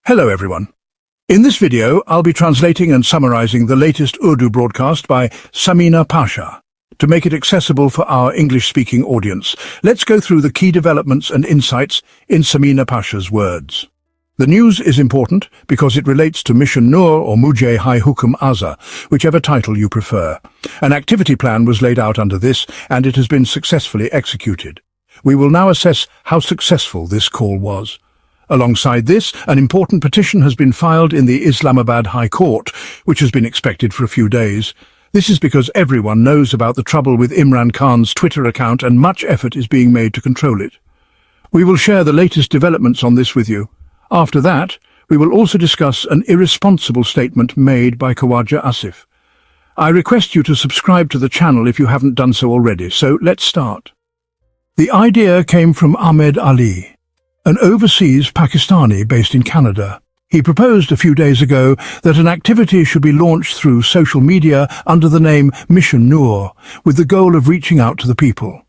Hello everyone. In this video, I'll be translating and summarizing the latest Urdu broadcast by Samina Pasha to make it accessible for our English-speaking audience. Let's go through the key developments and insights in Samina Pasha's words. The news is important because it relates to Mission Noor or Mujhe Hai Hukum Aza, whichever title you prefer. An activity plan was laid out under this, and it has been successfully executed. We will now assess how successful this call was. Alongside this, an important petition has been filed in the Islamabad High Court, which has been expected for a few days. This is because everyone knows about the trouble with Imran Khan's Twitter account and much effort is being made to control it. We will share the latest developments on this with you. After that, we will also discuss an irresponsible statement made by Khawaja Asif. I request you to subscribe to the channel if you haven't done so already, so let's start. The idea came from Ahmed Ali, an overseas Pakistani based in Canada. He proposed a few days ago that an activity should be launched through social media under the name Mission Noor, with the goal of reaching out to the people.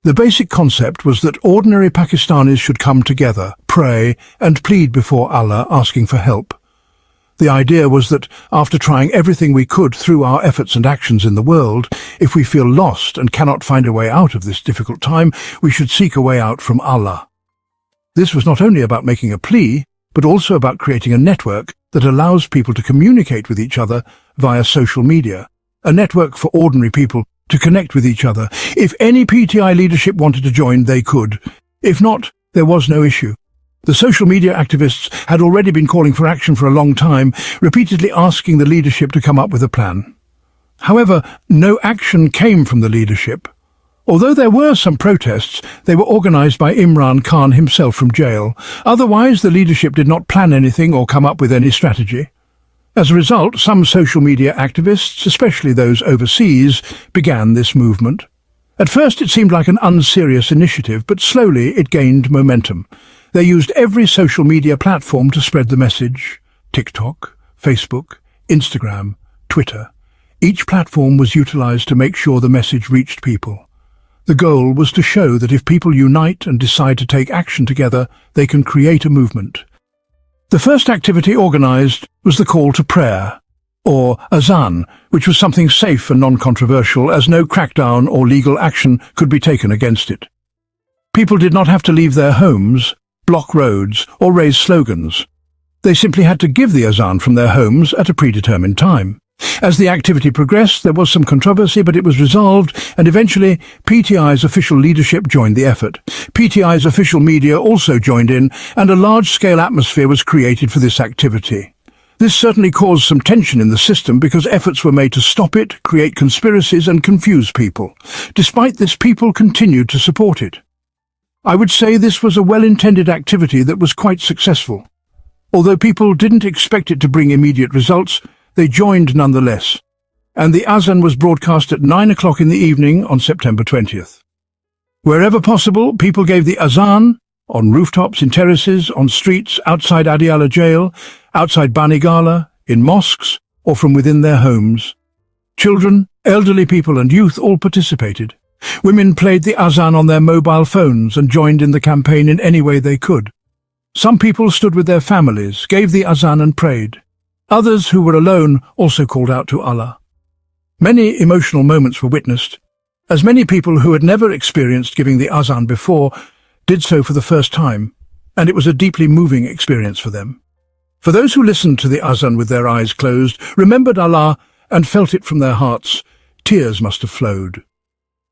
The basic concept was that ordinary Pakistanis should come together, pray, and plead before Allah, asking for help. The idea was that after trying everything we could through our efforts and actions in the world, if we feel lost and cannot find a way out of this difficult time, we should seek a way out from Allah. This was not only about making a plea, but also about creating a network that allows people to communicate with each other via social media, a network for ordinary people to connect with each other. If any PTI leadership wanted to join, they could. If not, there was no issue. The social media activists had already been calling for action for a long time, repeatedly asking the leadership to come up with a plan. However, no action came from the leadership. Although there were some protests, they were organized by Imran Khan himself from jail. Otherwise, the leadership did not plan anything or come up with any strategy. As a result, some social media activists, especially those overseas, began this movement. At first it seemed like an unserious initiative, but slowly it gained momentum. They used every social media platform to spread the message: TikTok, Facebook, Instagram, Twitter. Each platform was utilized to make sure the message reached people. The goal was to show that if people unite and decide to take action together, they can create a movement. The first activity organized was the call to prayer, or azan, which was something safe and non-controversial, as no crackdown or legal action could be taken against it. People did not have to leave their homes, block roads, or raise slogans. They simply had to give the azan from their homes at a predetermined time. As the activity progressed, there was some controversy, but it was resolved, and eventually PTI's official leadership joined the effort. PTI's official media also joined in, and a large-scale atmosphere was created for this activity. This certainly caused some tension in the system because efforts were made to stop it, create conspiracies, and confuse people. Despite this, people continued to support it. I would say this was a well-intended activity that was quite successful. Although people didn't expect it to bring immediate results, they joined nonetheless, and the azan was broadcast at 9 o'clock in the evening on September 20th. Wherever possible, people gave the azan, on rooftops, in terraces, on streets, outside Adiala jail, outside Banigala, in mosques, or from within their homes. Children, elderly people and youth all participated. Women played the azan on their mobile phones and joined in the campaign in any way they could. Some people stood with their families, gave the azan and prayed. Others who were alone also called out to Allah. Many emotional moments were witnessed, as many people who had never experienced giving the azan before did so for the first time, and it was a deeply moving experience for them. For those who listened to the azan with their eyes closed, remembered Allah, and felt it from their hearts, tears must have flowed.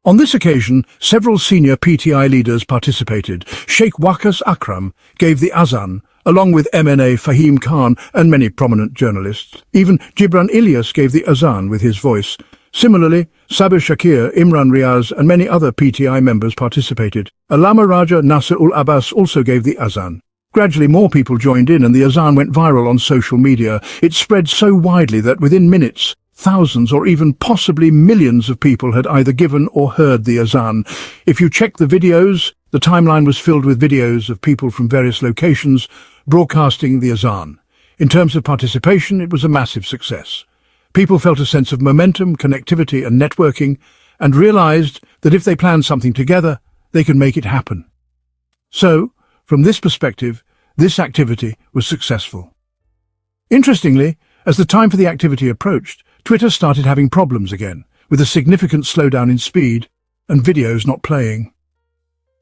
On this occasion, several senior PTI leaders participated. Sheikh Waqas Akram gave the azan, along with MNA Fahim Khan and many prominent journalists. Even Gibran Ilyas gave the azan with his voice. Similarly, Sabir Shakir, Imran Riaz and many other PTI members participated. Allama Raja Nasir ul Abbas also gave the azan. Gradually more people joined in and the azan went viral on social media. It spread so widely that within minutes, thousands or even possibly millions of people had either given or heard the azan. If you check the videos, the timeline was filled with videos of people from various locations broadcasting the azan. In terms of participation, it was a massive success. People felt a sense of momentum, connectivity and networking, and realized that if they planned something together, they could make it happen. So, from this perspective, This activity was successful. Interestingly, as the time for the activity approached, Twitter started having problems again, with a significant slowdown in speed and videos not playing.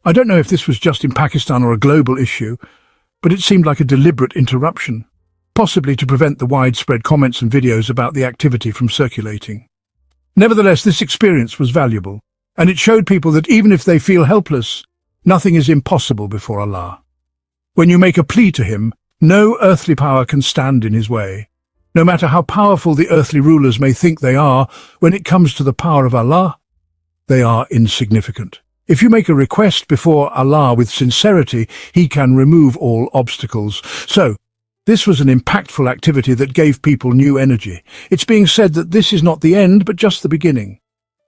I don't know if this was just in Pakistan or a global issue, but it seemed like a deliberate interruption, possibly to prevent the widespread comments and videos about the activity from circulating. Nevertheless, this experience was valuable, and it showed people that even if they feel helpless, nothing is impossible before Allah. When you make a plea to him, no earthly power can stand in his way. No matter how powerful the earthly rulers may think they are, when it comes to the power of Allah, they are insignificant. If you make a request before Allah with sincerity, He can remove all obstacles. So, this was an impactful activity that gave people new energy. It's being said that this is not the end, but just the beginning.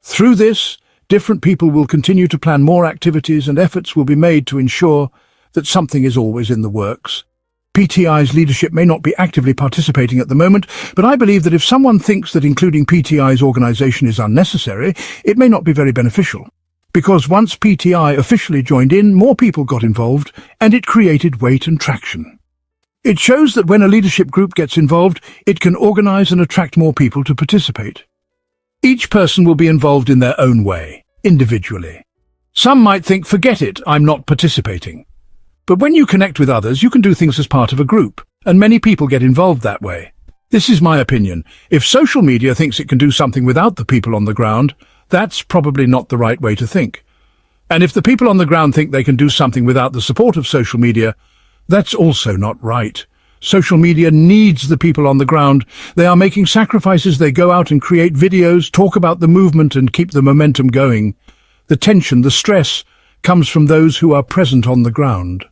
Through this, different people will continue to plan more activities and efforts will be made to ensure that something is always in the works. PTI's leadership may not be actively participating at the moment, but I believe that if someone thinks that including PTI's organization is unnecessary, it may not be very beneficial. Because once PTI officially joined in, more people got involved, and it created weight and traction. It shows that when a leadership group gets involved, it can organize and attract more people to participate. Each person will be involved in their own way, individually. Some might think, forget it, I'm not participating. But when you connect with others, you can do things as part of a group, and many people get involved that way. This is my opinion. If social media thinks it can do something without the people on the ground, that's probably not the right way to think. And if the people on the ground think they can do something without the support of social media, that's also not right. Social media needs the people on the ground. They are making sacrifices. They go out and create videos, talk about the movement and keep the momentum going. The tension, the stress, comes from those who are present on the ground.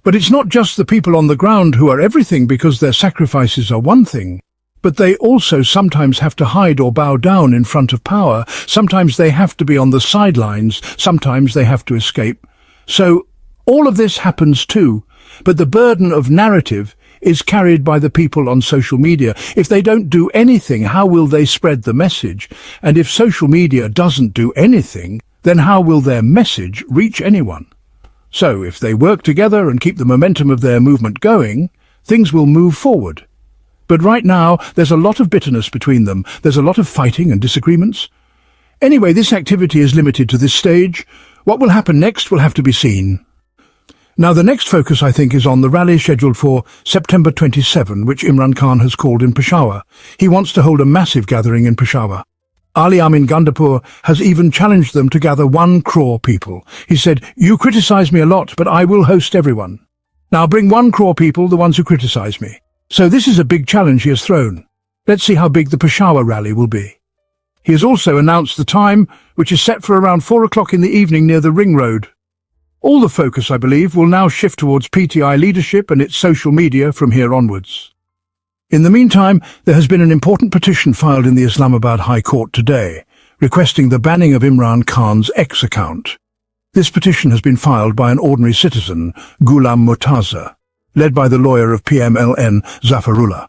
But it's not just the people on the ground who are everything, because their sacrifices are one thing. But they also sometimes have to hide or bow down in front of power. Sometimes they have to be on the sidelines. Sometimes they have to escape. So all of this happens too. But the burden of narrative is carried by the people on social media. If they don't do anything, how will they spread the message? And if social media doesn't do anything, then how will their message reach anyone? So if they work together and keep the momentum of their movement going, things will move forward. But right now, there's a lot of bitterness between them. There's a lot of fighting and disagreements. Anyway, this activity is limited to this stage. What will happen next will have to be seen. Now, the next focus, I think, is on the rally scheduled for September 27, which Imran Khan has called in Peshawar. He wants to hold a massive gathering in Peshawar. Ali Amin Gandapur has even challenged them to gather 1 crore people. He said, "You criticize me a lot, but I will host everyone. Now bring 1 crore people, the ones who criticize me." So this is a big challenge he has thrown. Let's see how big the Peshawar rally will be. He has also announced the time, which is set for around 4 o'clock in the evening near the Ring Road. All the focus, I believe, will now shift towards PTI leadership and its social media from here onwards. In the meantime, there has been an important petition filed in the Islamabad High Court today, requesting the banning of Imran Khan's X account. This petition has been filed by an ordinary citizen, Ghulam Murtaza, led by the lawyer of PMLN, Zafarullah.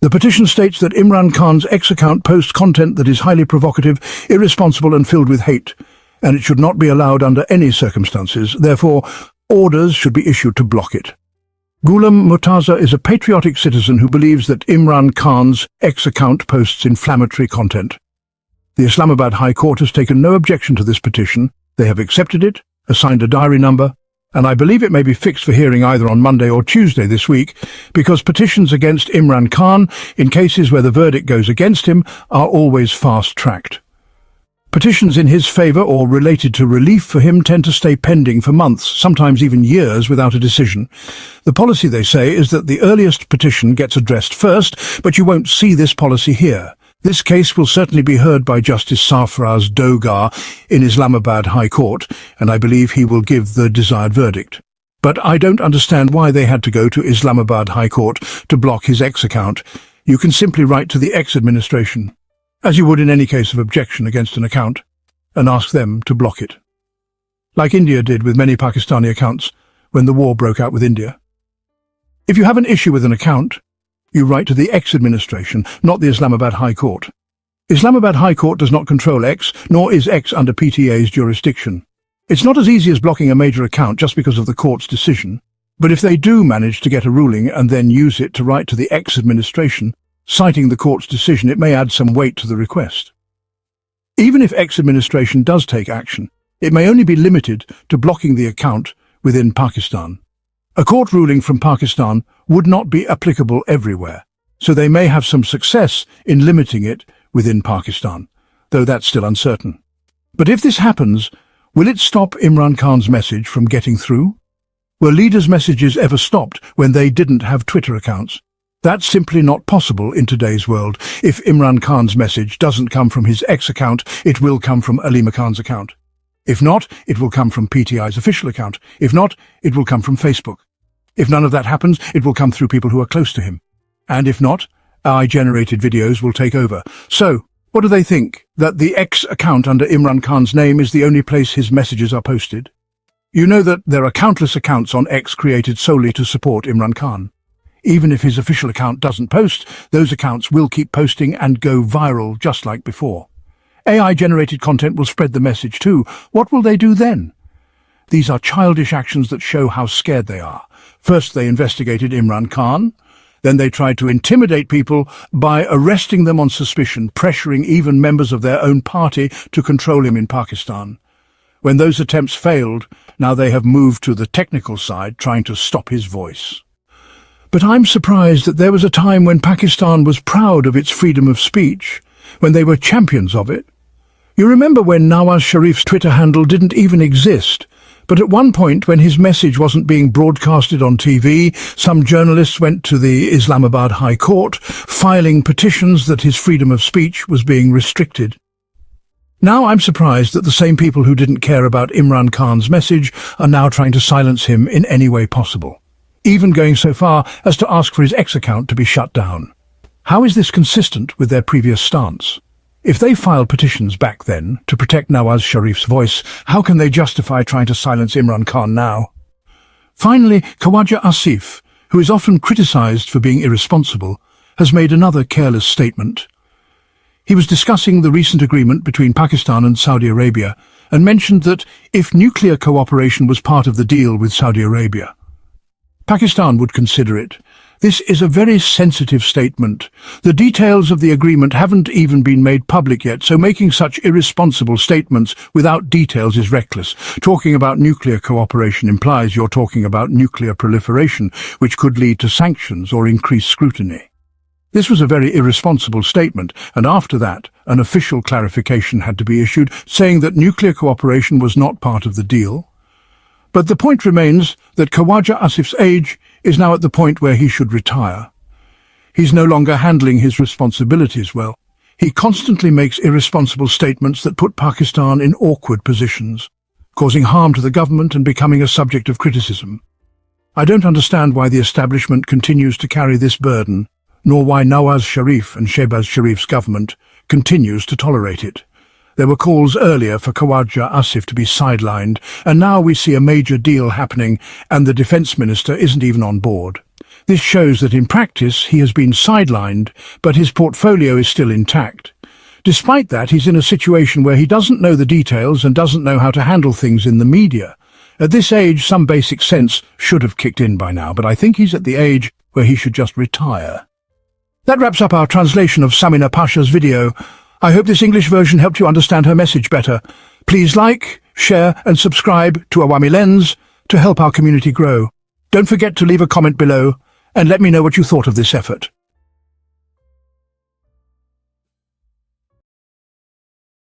The petition states that Imran Khan's X account posts content that is highly provocative, irresponsible and filled with hate, and it should not be allowed under any circumstances. Therefore, orders should be issued to block it. Ghulam Murtaza is a patriotic citizen who believes that Imran Khan's X account posts inflammatory content. The Islamabad High Court has taken no objection to this petition. They have accepted it, assigned a diary number, and I believe it may be fixed for hearing either on Monday or Tuesday this week, because petitions against Imran Khan, in cases where the verdict goes against him, are always fast-tracked. Petitions in his favour or related to relief for him tend to stay pending for months, sometimes even years, without a decision. The policy, they say, is that the earliest petition gets addressed first, but you won't see this policy here. This case will certainly be heard by Justice Sarfraz Dogar in Islamabad High Court, and I believe he will give the desired verdict. But I don't understand why they had to go to Islamabad High Court to block his X account. You can simply write to the X administration, as you would in any case of objection against an account, and ask them to block it. Like India did with many Pakistani accounts when the war broke out with India. If you have an issue with an account, you write to the X administration, not the Islamabad High Court. Islamabad High Court does not control X, nor is X under PTA's jurisdiction. It's not as easy as blocking a major account just because of the court's decision. But if they do manage to get a ruling and then use it to write to the ex-administration, citing the court's decision, it may add some weight to the request. Even if ex-administration does take action, it may only be limited to blocking the account within Pakistan. A court ruling from Pakistan would not be applicable everywhere, so they may have some success in limiting it within Pakistan, though that's still uncertain. But if this happens, will it stop Imran Khan's message from getting through? Were leaders' messages ever stopped when they didn't have Twitter accounts? That's simply not possible in today's world. If Imran Khan's message doesn't come from his ex account, it will come from Alima Khan's account. If not, it will come from PTI's official account. If not, it will come from Facebook. If none of that happens, it will come through people who are close to him. And if not, AI-generated videos will take over. So, what do they think? That the X account under Imran Khan's name is the only place his messages are posted? You know that there are countless accounts on X created solely to support Imran Khan. Even if his official account doesn't post, those accounts will keep posting and go viral just like before. AI-generated content will spread the message too. What will they do then? These are childish actions that show how scared they are. First, they investigated Imran Khan. Then they tried to intimidate people by arresting them on suspicion, pressuring even members of their own party to control him in Pakistan. When those attempts failed, now they have moved to the technical side, trying to stop his voice. But I'm surprised that there was a time when Pakistan was proud of its freedom of speech, when they were champions of it. You remember when Nawaz Sharif's Twitter handle didn't even exist, but at one point when his message wasn't being broadcasted on TV, some journalists went to the Islamabad High Court, filing petitions that his freedom of speech was being restricted. Now I'm surprised that the same people who didn't care about Imran Khan's message are now trying to silence him in any way possible, even going so far as to ask for his X account to be shut down. How is this consistent with their previous stance? If they filed petitions back then to protect Nawaz Sharif's voice, how can they justify trying to silence Imran Khan now? Finally, Khawaja Asif, who is often criticized for being irresponsible, has made another careless statement. He was discussing the recent agreement between Pakistan and Saudi Arabia and mentioned that if nuclear cooperation was part of the deal with Saudi Arabia, Pakistan would consider it. This is a very sensitive statement. The details of the agreement haven't even been made public yet, so making such irresponsible statements without details is reckless. Talking about nuclear cooperation implies you're talking about nuclear proliferation, which could lead to sanctions or increased scrutiny. This was a very irresponsible statement, and after that, an official clarification had to be issued, saying that nuclear cooperation was not part of the deal. But the point remains that Khawaja Asif's age is now at the point where he should retire. He's no longer handling his responsibilities well. He constantly makes irresponsible statements that put Pakistan in awkward positions, causing harm to the government and becoming a subject of criticism. I don't understand why the establishment continues to carry this burden, nor why Nawaz Sharif and Shahbaz Sharif's government continues to tolerate it. There were calls earlier for Khawaja Asif to be sidelined, and now we see a major deal happening and the defence minister isn't even on board. This shows that in practice he has been sidelined, but his portfolio is still intact. Despite that, he's in a situation where he doesn't know the details and doesn't know how to handle things in the media. At this age, some basic sense should have kicked in by now, but I think he's at the age where he should just retire. That wraps up our translation of Samina Pasha's video. I hope this English version helped you understand her message better. Please like, share and subscribe to Awami Lens to help our community grow. Don't forget to leave a comment below and let me know what you thought of this effort.